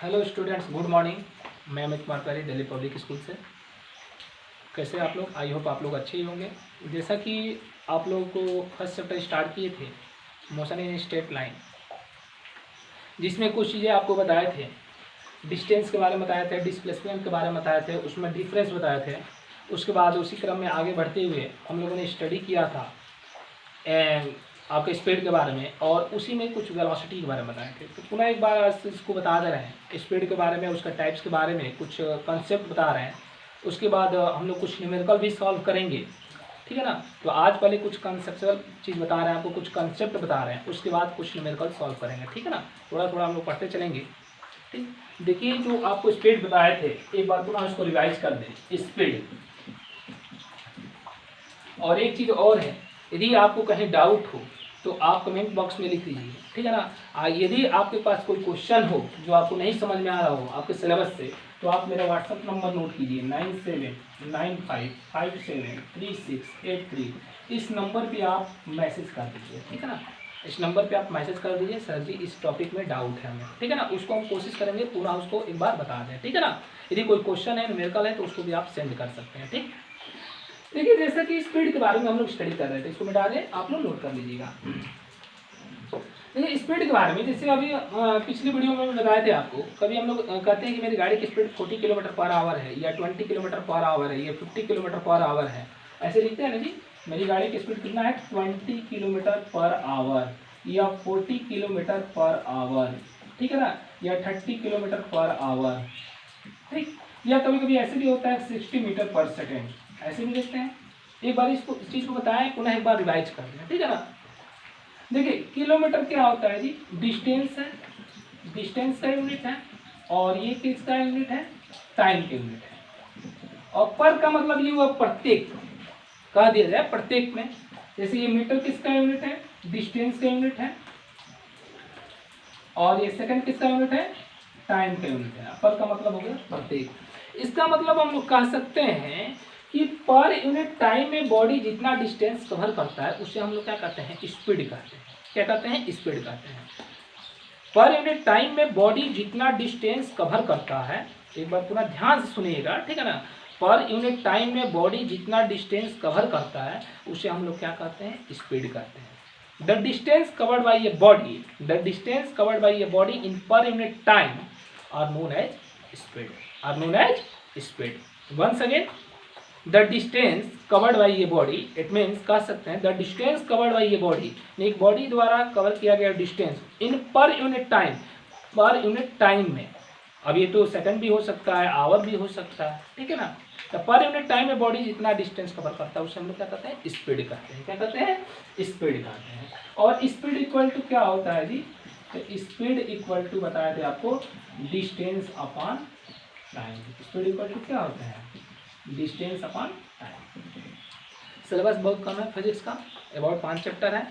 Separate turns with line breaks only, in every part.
Hello students, good morning. मैं Amit Kumar Delhi public school से। कैसे आप लोग? आई होप आप लोग अच्छे ही होंगे। जैसा कि आप लोगों को फर्स्ट चैप्टर स्टार्ट किए थे, मोशन इन स्ट्रेट लाइन, जिसमें कुछ चीज़ें आपको बताए थे। डिस्टेंस के बारे में बताए थे, डिस्प्लेसमेंट के बारे में बताए थे, उसमें डिफरेंस बताए थे। उसके बाद उसी क्रम में आगे बढ़ते हुए हम लोगों ने स्टडी किया था आपके स्पीड के बारे में, और उसी में कुछ वेलोसिटी के बारे में बताए थे। तो पुनः एक बार इसको बता दे रहे हैं, स्पीड के बारे में, उसका टाइप्स के बारे में कुछ कंसेप्ट बता रहे हैं। उसके बाद हम लोग कुछ न्यूमेरिकल भी सॉल्व करेंगे, ठीक है ना। तो आज पहले कुछ कंसेप्चुअल चीज़ बता रहे हैं आपको, कुछ कंसेप्ट बता रहे हैं, उसके बाद कुछ न्यूमेरिकल सॉल्व करेंगे, ठीक है ना। थोड़ा थोड़ा हम लोग पढ़ते चलेंगे। ठीक, देखिए जो आपको स्पीड बताए थे, एक बार पुनः उसको रिवाइज कर दें। स्पीड, और एक चीज़ और है, यदि आपको कहीं डाउट हो तो आप कमेंट बॉक्स में लिख दीजिए, ठीक है ना। यदि आपके पास कोई क्वेश्चन हो जो आपको नहीं समझ में आ रहा हो आपके सिलेबस से, तो आप मेरा व्हाट्सअप नंबर नोट कीजिए 9795573683। इस नंबर पे आप मैसेज कर दीजिए, ठीक है ना। इस नंबर पे आप मैसेज कर दीजिए, सर जी इस टॉपिक में डाउट है हमें, ठीक है ना। उसको हम कोशिश करेंगे पूरा उसको एक बार बता दें, ठीक है ना। यदि कोई क्वेश्चन है, न्यूमेरिकल है, तो उसको भी आप सेंड कर सकते हैं, ठीक। देखिए जैसा कि स्पीड के बारे में हम लोग स्टडी कर रहे थे, इसको मिटा दें, आप लोग नोट कर लीजिएगा। देखिए स्पीड के बारे में, जैसे अभी पिछली वीडियो में बताए थे आपको, कभी हम लोग कहते हैं कि मेरी गाड़ी की स्पीड 40 किलोमीटर पर आवर है, या 20 किलोमीटर पर आवर है, या 50 किलोमीटर पर आवर है, ऐसे लिखते हैं ना जी। मेरी गाड़ी की स्पीड कितना है? 20 किलोमीटर पर आवर, या 40 किलोमीटर पर आवर, ठीक है ना, या 30 किलोमीटर पर आवर, ठीक। या कभी कभी ऐसे भी होता है 60 मीटर पर सेकेंड, ऐसे भी देखते हैं। एक बार इसको, इस चीज़ को बताएं, पुनः एक बार रिवाइज कर दें, ठीक है ना। देखिए किलोमीटर क्या होता है जी? डिस्टेंस है, डिस्टेंस का यूनिट है, और ये किसका यूनिट है? टाइम का यूनिट है। और पर का मतलब ये हुआ प्रत्येक, कह दिया जाए प्रत्येक में। जैसे ये मीटर किसका यूनिट है? डिस्टेंस का यूनिट है, और ये सेकंड किसका यूनिट है? टाइम का यूनिट है। पर का मतलब हो गया प्रत्येक। इसका मतलब हम लोग कह सकते हैं कि पर यूनिट टाइम में बॉडी जितना डिस्टेंस कवर करता है उसे हम लोग क्या कहते हैं? स्पीड कहते हैं। क्या कहते हैं? स्पीड कहते हैं। पर यूनिट टाइम में बॉडी जितना डिस्टेंस कवर करता है, एक बार पूरा ध्यान से सुनिएगा, ठीक है ना। पर यूनिट टाइम में बॉडी जितना डिस्टेंस कवर करता है उसे हम लोग क्या कहते हैं? स्पीड कहते हैं। The distance covered by a body, the distance covered by a body in per unit time are known as speed, are known as speed. Once again, the distance covered by ये body, it means कह सकते हैं the distance covered by ये body, एक body द्वारा cover किया गया distance in per unit time, per unit time में। अब ये तो सेकंड भी हो सकता है, आवर भी हो सकता है, ठीक है ना। तो पर यूनिट टाइम में बॉडी जितना डिस्टेंस कवर करता है उसे हम लोग क्या कहते हैं? स्पीड कहते हैं। क्या कहते हैं? स्पीड कहते हैं। और स्पीड इक्वल टू क्या होता है जी? तो स्पीड इक्वल टू बताया था आपको distance upon time. Speed equal to क्या होता है? Distance upon time. सिलेबस बहुत कम है फिजिक्स का, अबाउट 5 चैप्टर है,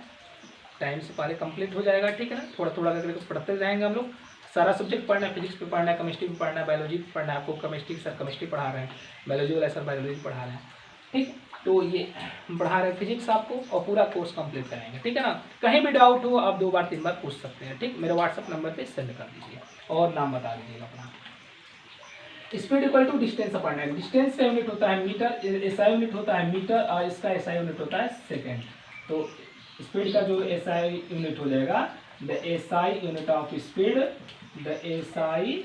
टाइम से पहले कंप्लीट हो जाएगा, ठीक है ना। थोड़ा थोड़ा करके पढ़ते जाएंगे हम लोग। सारा सब्जेक्ट पढ़ना है, फिजिक्स पे पढ़ना है, केमिस्ट्री पे पढ़ना है, बायोलॉजी पे पढ़ना है। आपको केमिस्ट्री सर केमिस्ट्री पढ़ा रहे हैं, बायोलॉजी वाला सर बायोलॉजी पढ़ा रहे हैं, ठीक। तो ये पढ़ा रहे हैं फिजिक्स आपको, और पूरा कोर्स कंप्लीट कराएंगे, ठीक है ना। कहीं भी डाउट हो आप 2 बार 3 बार पूछ सकते हैं, ठीक। मेरे व्हाट्सअप नंबर पर सेंड कर दीजिए, और नाम बता दीजिएगा अपना। Speed equal to distance upon time. Distance का यूनिट होता है मीटर, एसआई यूनिट होता है मीटर, और इसका एसआई यूनिट होता है सेकंड। तो स्पीड का जो एसआई यूनिट हो जाएगा, the SI unit of speed, the SI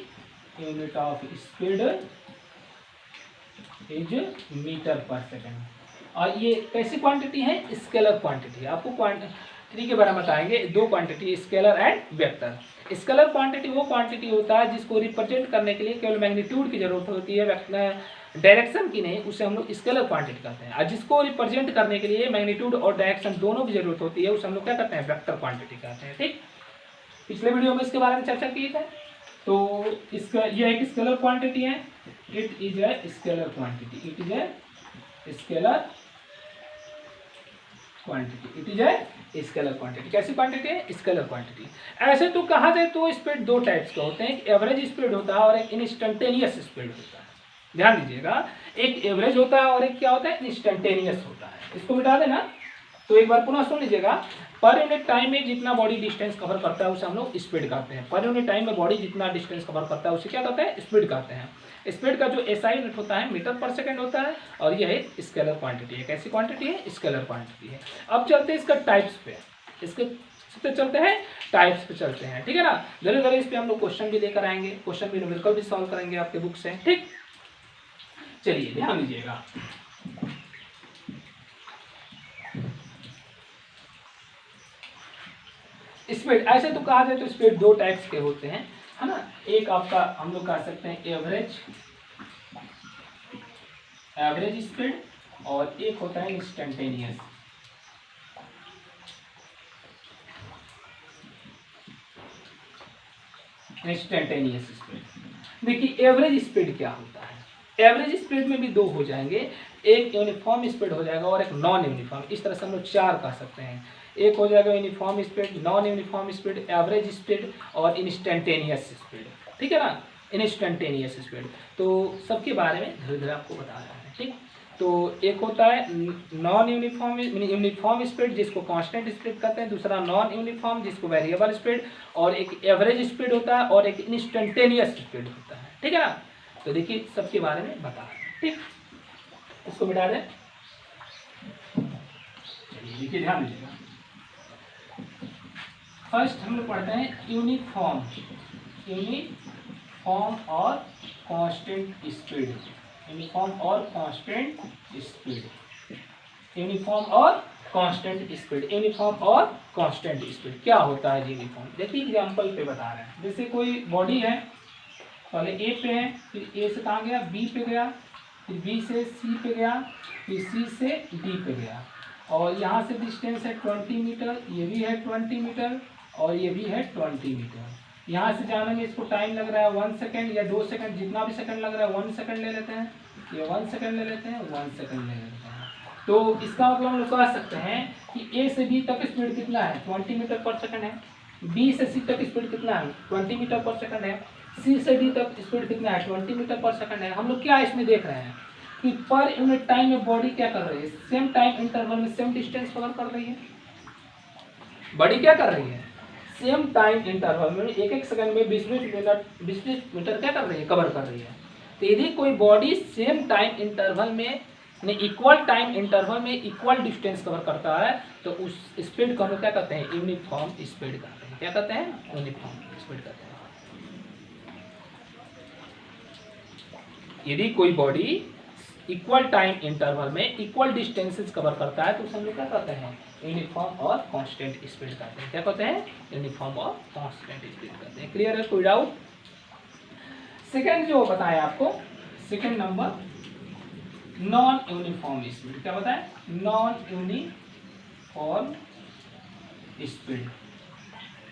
unit of speed is metre per second. और ये कैसी क्वांटिटी है? Scalar quantity. आपको क्वांटिटी के बारे में बताएंगे, 2 quantity, scalar and vector. Scalar quantity वो क्वांटिटी होता है जिसको रिप्रेजेंट करने के लिए केवल मैग्नीट्यूड की जरूरत होती है, डायरेक्शन की नहीं, उसे हम लोग स्केलर क्वांटिटी कहते हैं। और जिसको रिप्रेजेंट करने के लिए मैग्नीट्यूड और डायरेक्शन दोनों की जरूरत होती है उसे हम लोग क्या कहते हैं? वेक्टर क्वांटिटी कहते हैं, ठीक। पिछले वीडियो में इसके बारे में चर्चा की है। तो इसका ये एक स्केलर क्वांटिटी है, it is a scalar quantity, it is a scalar quantity, it is a scalar quantity. कैसी क्वांटिटी है? Scalar quantity. ऐसे तो कहा जाए तो स्पीड 2 टाइप्स का होते हैं, एक एवरेज स्पीड होता है और एक इंस्टेंटेनियस स्पीड होता है। ध्यान दीजिएगा, एक एवरेज होता है और एक क्या होता है? इंस्टेंटेनियस होता है। इसको मिटा देना, तो एक बार पुनः सुन लीजिएगा, पर यूनिट टाइम में जितना बॉडी डिस्टेंस कवर करता है उसे हम लोग स्पीड कहते हैं। पर यूनिट टाइम में बॉडी जितना डिस्टेंस कवर करता है उसे क्या कहते हैं? स्पीड कहते हैं। स्पीड का जो एसआई यूनिट होता है मीटर पर सेकंड होता है, और यह एक स्केलर क्वांटिटी है। कैसी क्वांटिटी है? स्केलर क्वांटिटी है। अब चलते हैं इसका टाइप्स पे, इसके पे चलते हैं, टाइप्स पे चलते हैं, ठीक है ना। धीरे धीरे इस पे हम लोग क्वेश्चन भी लेकर आएंगे, क्वेश्चन भी न्यूमेरिकल भी सॉल्व करेंगे आपके बुक से, ठीक। चलिए ध्यान दीजिएगा। स्पीड, ऐसे तो कहा जाए तो स्पीड दो टाइप्स के होते हैं, है ना। एक आपका हम लोग कह सकते हैं एवरेज स्पीड, और एक होता है इंस्टेंटेनियस। Instantaneous speed. देखिए एवरेज स्पीड क्या होता है? एवरेज स्पीड में भी दो हो जाएंगे, एक यूनिफॉर्म स्पीड हो जाएगा और एक नॉन यूनिफॉर्म। इस तरह से हम लोग चार कह सकते हैं। एक हो जाएगा uniform speed, non uniform speed, average speed और इंस्टेंटेनियस स्पीड, ठीक है ना। इंस्टेंटेनियस स्पीड तो सबके बारे में धीरे धीरे आपको बता रहा है, ठीक। तो एक होता है नॉन यूनिफॉर्म स्पीड जिसको कांस्टेंट स्पीड कहते हैं, दूसरा नॉन यूनिफॉर्म जिसको वेरिएबल स्पीड, और एक एवरेज स्पीड होता है और एक इंस्टेंटेनियस स्पीड होता है, ठीक है ना। तो देखिए सबके बारे में बता रहे हैं, ठीक। इसको मिटा दें। चलिए देखिए ध्यान दीजिएगा। फर्स्ट हम लोग पढ़ते हैं यूनिफॉर्म और कांस्टेंट स्पीड। यूनिफॉर्म और कांस्टेंट स्पीड, यूनिफॉर्म और कांस्टेंट स्पीड, यूनिफॉर्म और कांस्टेंट स्पीड क्या होता है यूनिफॉर्म? देखिए एग्जांपल पे बता रहे हैं। जैसे कोई बॉडी है, पहले ए पे है, फिर ए से कहाँ गया? बी पे गया, फिर बी से सी पे गया, फिर सी से डी पे गया, और यहाँ से डिस्टेंस है 20 मीटर, ये भी है 20 मीटर और ये भी है 20 मीटर। यहाँ से जाने में इसको टाइम लग रहा है 1 सेकंड या 2 सेकंड, जितना भी सेकंड लग रहा है 1 सेकंड ले लेते हैं, ये 1 सेकंड ले लेते हैं, 1 सेकंड ले लेते हैं। तो इसका मतलब हम लोग कह सकते हैं कि ए से बी तक स्पीड कितना है? 20 मीटर पर सेकंड है। बी से सी तक स्पीड कितना है? 20 मीटर पर सेकंड है। सी से डी तक स्पीड कितना है? 20 मीटर पर सेकंड है। हम लोग क्या इसमें देख रहे हैं कि पर यूनिट टाइम में बॉडी क्या कर रही है? सेम टाइम इंटरवल में सेम डिस्टेंस कवर कर रही है। बॉडी क्या कर रही है? सेम टाइम इंटरवल में एक एक सेकंड में 20 मीटर क्या कर रही है? कवर कर रही है। तो यदि कोई बॉडी सेम टाइम इंटरवल में इक्वल टाइम इंटरवल में इक्वल डिस्टेंस कवर करता है तो उस स्पीड को हम क्या कहते हैं? यूनिफॉर्म स्पीड कहते हैं। क्या कहते हैं? यूनिफॉर्म स्पीड कहते हैं। यदि कोई बॉडी इक्वल टाइम इंटरवल में इक्वल डिस्टेंसेस कवर करता है तो उसे हम लोग क्या कहते हैं? यूनिफॉर्म और कांस्टेंट स्पीड कहते हैं। क्या कहते हैं? यूनिफॉर्म और कांस्टेंट स्पीड कहते हैं। क्लियर है? कोई डाउट? सेकंड जो बताया आपको, second number non uniform speed. क्या बताया? Non uniform speed.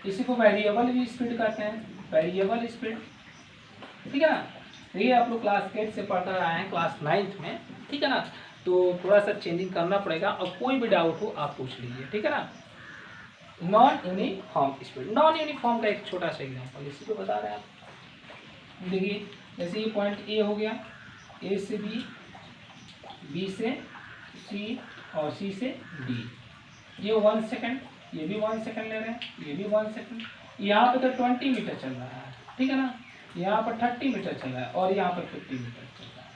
इसी को वेरिएबल भी स्पीड कहते हैं, वेरिएबल स्पीड, ठीक है ना। ये आप लोग क्लास 8 से पढ़ कर आए हैं क्लास 9th में, ठीक है ना। तो थोड़ा सा चेंजिंग करना पड़ेगा, और कोई भी डाउट हो आप पूछ लीजिए, ठीक है ना। Non uniform speed, non uniform का एक छोटा सा एग्जाम्पल इसी को बता रहे हैं आप। देखिए जैसे ये पॉइंट ए हो गया, ए से बी, बी से सी और सी से डी, ये 1 सेकंड, ये भी 1 सेकंड ले रहे हैं, ये भी 1 सेकंड। यहाँ पे तो 20 मीटर चल रहा है, ठीक है ना। यहाँ पर 30 मीटर चल रहा है और यहाँ पर 50 मीटर चल रहा है।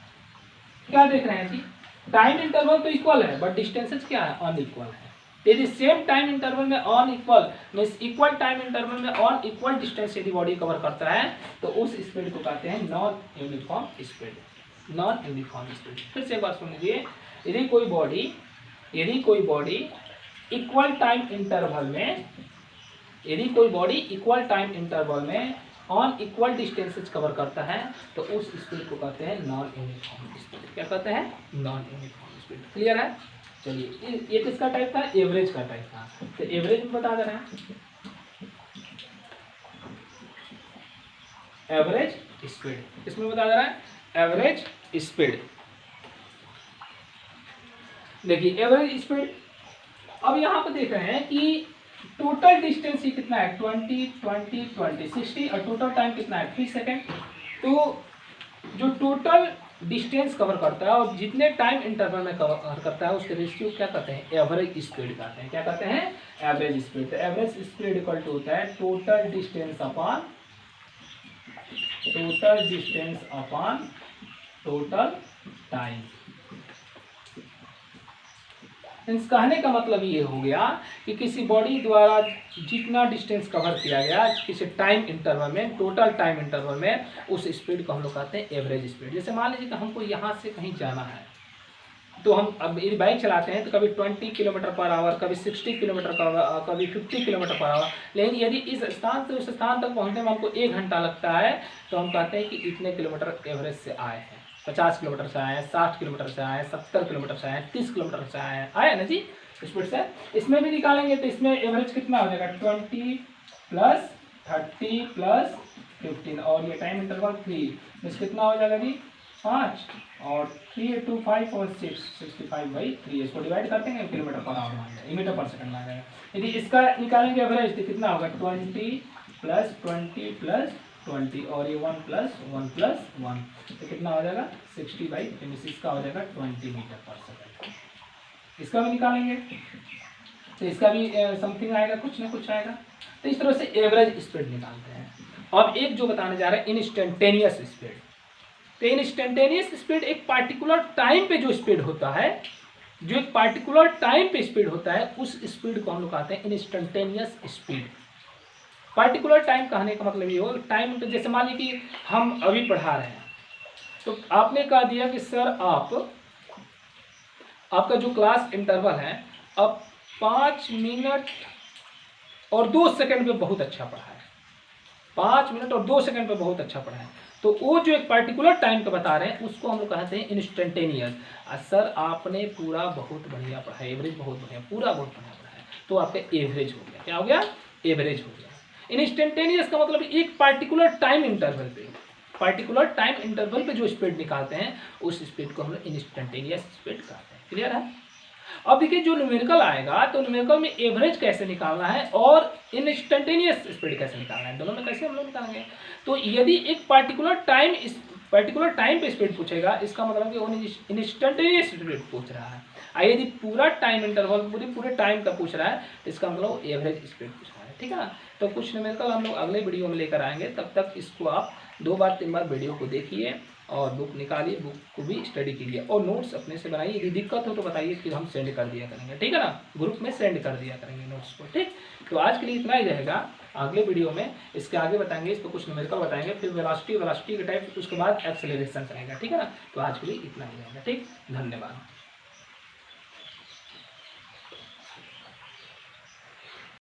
क्या देख रहे हैं जी? टाइम इंटरवल तो इक्वल है बट डिस्टेंसेस क्या है? अनइक्वल है। यदि सेम टाइम इंटरवल में unequal means equal time interval में अनइक्वल डिस्टेंस यदि बॉडी कवर करता है तो उस स्पीड को कहते हैं non uniform speed. Non uniform speed. फिर से एक बार सुन लीजिए, यदि कोई बॉडी इक्वल टाइम इंटरवल में, यदि कोई बॉडी इक्वल टाइम इंटरवल में ऑन इक्वल डिस्टेंसेज कवर करता है तो उस स्पीड को कहते हैं नॉन यूनिफॉर्म स्पीड। क्या कहते हैं? Non uniform speed. क्लियर है? चलिए ये किसका टाइप था? एवरेज का टाइप था। तो एवरेज में बता दे रहे हैं, एवरेज स्पीड। इसमें बता दे रहा है एवरेज स्पीड। देखिए एवरेज स्पीड, अब यहाँ पे देख रहे हैं कि टोटल डिस्टेंस ही कितना है? 20 20 20 60 और टोटल टाइम कितना है? 3 सेकेंड। तो जो टोटल डिस्टेंस कवर करता है और जितने टाइम इंटरवल में कवर करता है उसके रेशियो क्या कहते हैं, एवरेज स्पीड कहते हैं। क्या कहते हैं, एवरेज स्पीड। तो एवरेज स्पीड इक्वल टू होता है total distance upon total time. इस कहने का मतलब ये हो गया कि किसी बॉडी द्वारा जितना डिस्टेंस कवर किया गया किसी टाइम इंटरवल में, टोटल टाइम इंटरवल में, उस स्पीड को हम लोग कहते हैं एवरेज स्पीड। जैसे मान लीजिए कि हमको यहाँ से कहीं जाना है, तो हम अब यदि बाइक चलाते हैं तो कभी 20 किलोमीटर पर आवर, कभी 60 किलोमीटर पर आवर, कभी 50 किलोमीटर पर आवर। लेकिन यदि इस स्थान से उस स्थान तक पहुँचने में हमको 1 घंटा लगता है तो हम कहते हैं कि इतने किलोमीटर एवरेज से आए हैं। 50 किलोमीटर से आए हैं, 60 किलोमीटर से आए हैं, 70 किलोमीटर से आए हैं, 30 किलोमीटर से आए ना जी स्पीड से। इसमें भी निकालेंगे तो इसमें एवरेज कितना हो जाएगा, 20 + 30 + 15 और ये टाइम इंटरवल 3, इस कितना हो जाएगा जी 5 और 3 × 2 = 5 और 6 65/3। इसको डिवाइड करते हैं किलोमीटर पर आवर मान जाएगा, मीटर पर सेकंड आ जाएगा। यदि इसका निकालेंगे एवरेज तो कितना होगा, 20 + 20 + 20 और ये 1 + 1 + 1 तो कितना हो जाएगा 60/3। इसका हो जाएगा 20 मीटर पर सेकंड। इसका भी निकालेंगे तो इसका भी समथिंग आएगा, कुछ ना कुछ आएगा। तो इस तरह से एवरेज स्पीड निकालते हैं। अब एक जो बताने जा रहे हैं इंस्टेंटेनियस स्पीड। तो इंस्टेंटेनियस स्पीड एक पार्टिकुलर टाइम पे जो स्पीड होता है, जो एक पार्टिकुलर टाइम पे स्पीड होता है, उस स्पीड को हम लोग कहते हैं इंस्टेंटेनियस स्पीड। पार्टिकुलर टाइम कहने का मतलब ये हो, टाइम तो जैसे मान लीजिए कि हम अभी पढ़ा रहे हैं तो आपने कह दिया कि सर आपका जो क्लास इंटरवल है अब 5 मिनट और 2 सेकंड पे बहुत अच्छा पढ़ा है, 5 मिनट और 2 सेकंड पे बहुत अच्छा पढ़ा है। तो वो जो एक पर्टिकुलर टाइम का बता रहे हैं उसको हम लोग कहते हैं इंस्टेंटेनियस। सर आपने पूरा बहुत बढ़िया पढ़ा है, एवरेज बहुत बढ़िया, पूरा बहुत बढ़िया पढ़ा है, तो आपका एवरेज हो गया। क्या हो गया, एवरेज हो गया। इंस्टेंटेनियस का मतलब एक पार्टिकुलर टाइम इंटरवल पे जो स्पीड निकालते हैं उस स्पीड को हम लोग इंस्टेंटेनियस स्पीड कहते हैं। क्लियर है। अब देखिए जो न्यूमेरिकल आएगा तो न्यूमेरिकल में एवरेज कैसे निकालना है और इंस्टेंटेनियस स्पीड कैसे निकालना है, दोनों में कैसे हम लोग निकालेंगे। तो यदि एक पार्टिकुलर टाइम पे स्पीड पूछेगा, इसका मतलब कि वो इंस्टेंटेनियस स्पीड पूछ रहा है। और यदि पूरा टाइम इंटरवल पूरे टाइम का पूछ रहा है, इसका मतलब एवरेज स्पीड पूछ रहा है। ठीक है ना। तो कुछ न्यूमेरिकल हम लोग अगले वीडियो में लेकर आएंगे, तब तक इसको आप 2 बार 3 बार वीडियो को देखिए और बुक निकालिए, बुक को भी स्टडी कीजिए और नोट्स अपने से बनाइए। यदि दिक्कत हो तो बताइए, फिर हम सेंड कर दिया करेंगे। ठीक है ना, ग्रुप में सेंड कर दिया करेंगे नोट्स को। ठीक, तो आज के लिए इतना ही रहेगा। अगले वीडियो में इसके आगे बताएंगे, इसको कुछ न्यूमेरिकल बताएंगे, फिर वेलोसिटी के टाइप, उसके बाद एक्सेलरेशन रहेगा। ठीक है ना। तो आज के लिए इतना ही रहेगा। ठीक, धन्यवाद।